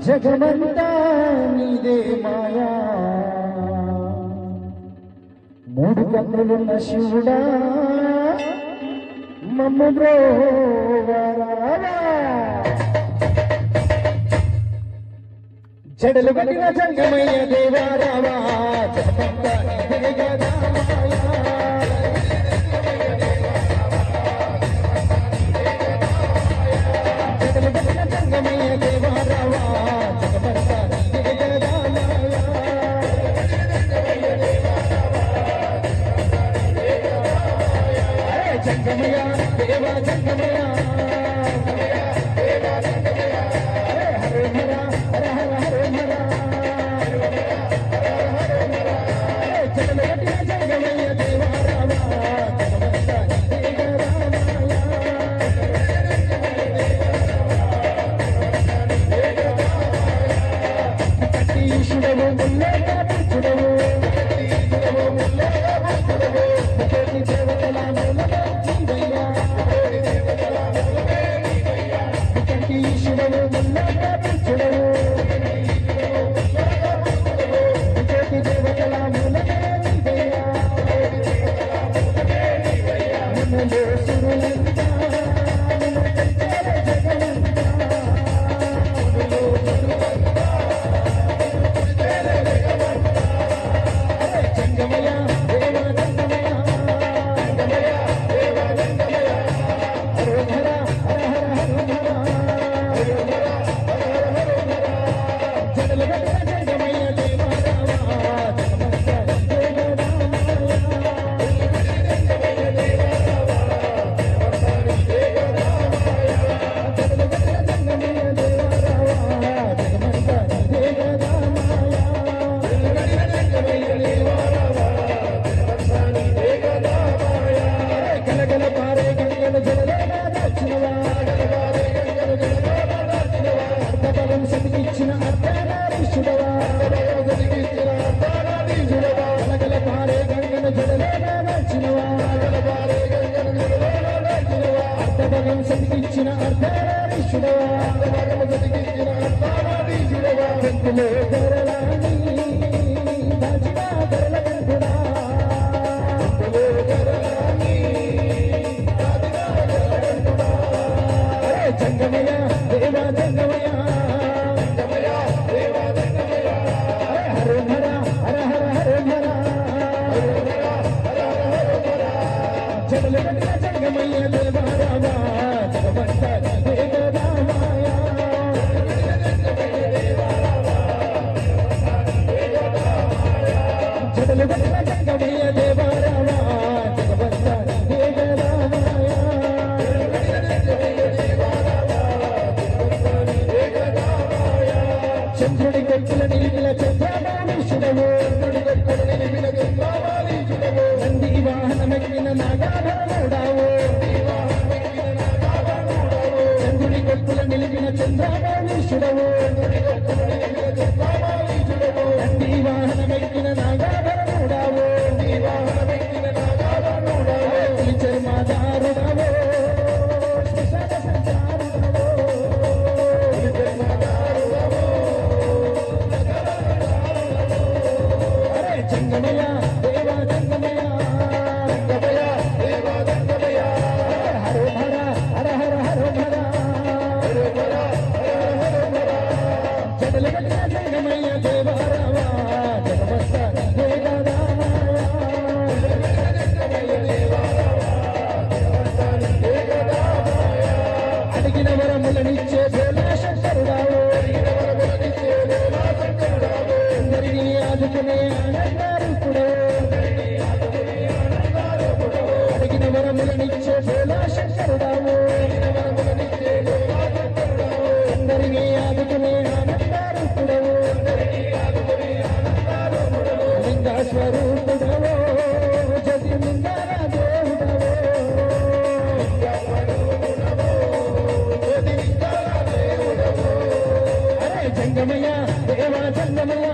జగమంతా నీదే మాయా మూడు కన్నులున్న శివుడా మమ్ము బ్రోవరావా జడలు కట్టిన జంగమయ్య దేవారావా జగమంతా నీదే గదా మాయా జడలు కట్టిన జంగమయ్య దేవారావా జగమంతా నీదే గదా మాయా జంగమయ్య దేవా జంగమయ్య హరే హర హర హర హరే హర జగల కట్టిన జంగమయ్య దేవా రావా జగమంతా నీదే గదా మాయా కట్టి ఈశుడవు ముల్లేగా పుచ్చుడవు ముఖేటి దేవతల మూలగా జీవయ్యా ముఖేటి ఈశుడవు ముల్లేగా పుచ్చుడవు ముఖేటి దేవతల మూలగా జీవయ్యా నిన్నులో సురులంతా నిన్ను పెంచారే జగమంతా జంగమయ్య దేవా జంగమయ్య హరే హర హర హర హరే హర జడలు కట్టిన జంగమయ్య దేవా రావా జగమంతా నీదే గదా మాయా జడలు కట్టిన జంగమయ్య దేవా రావా జగమంతా నీదే గదా మాయా గలగల పారే గంగల జలలేనా దాచినవా అర్ధబలం సతికిచ్చిన అర్ధనారీశుడవా గలగల పారే గంగల జలలేనా దాచినవా అర్ధబలం సతికిచ్చిన అర్ధనారీశుడవా పెంకులో గరలాని దాచిన గరల కంటుడా జంగమయ్య దేవా జంగమయ్య హరే హర హర హర హరే హర జడలు కట్టిన జంగమయ్య దేవా రావా జగమంతా నీదే గదా మాయా జడలు కట్టిన జంగమయ్య దేవా రావా జగమంతా నీదే గదా మాయా చంద్రుడి గొంతుల నిలిపిన చంద్రబాలీశుడవు నంది వాహనమెక్కిన నాగాభరణుడావు చంద్రుడి గొంతుల నిలిపిన చంద్రబాలీశుడవు నంది వాహనమెక్కిన నాగాభరణుడావు పులి చర్మదారుడవు శ్మశాన సంచారుడవు జంగమయ్య దేవా జంగమయ్య హరే హర హర హర హర జడలు కట్టిన జంగమయ్య దేవా రావా జగమంతా నీదే గదా అడిగిన వరములనిచ్చే భోలా శంకరుడావు అందరినీ ఆదుకునే ఆనందారూపుడు అడిగిన వరములనిచ్చే భోలా శంకరుడావు అందరినీ ఆదుకునే ఆనందారూపుడు లింగా స్వరూపుడవో జతి నిందారా దేవుడవో అరే జంగమయ్య దేవా జంగమయ్య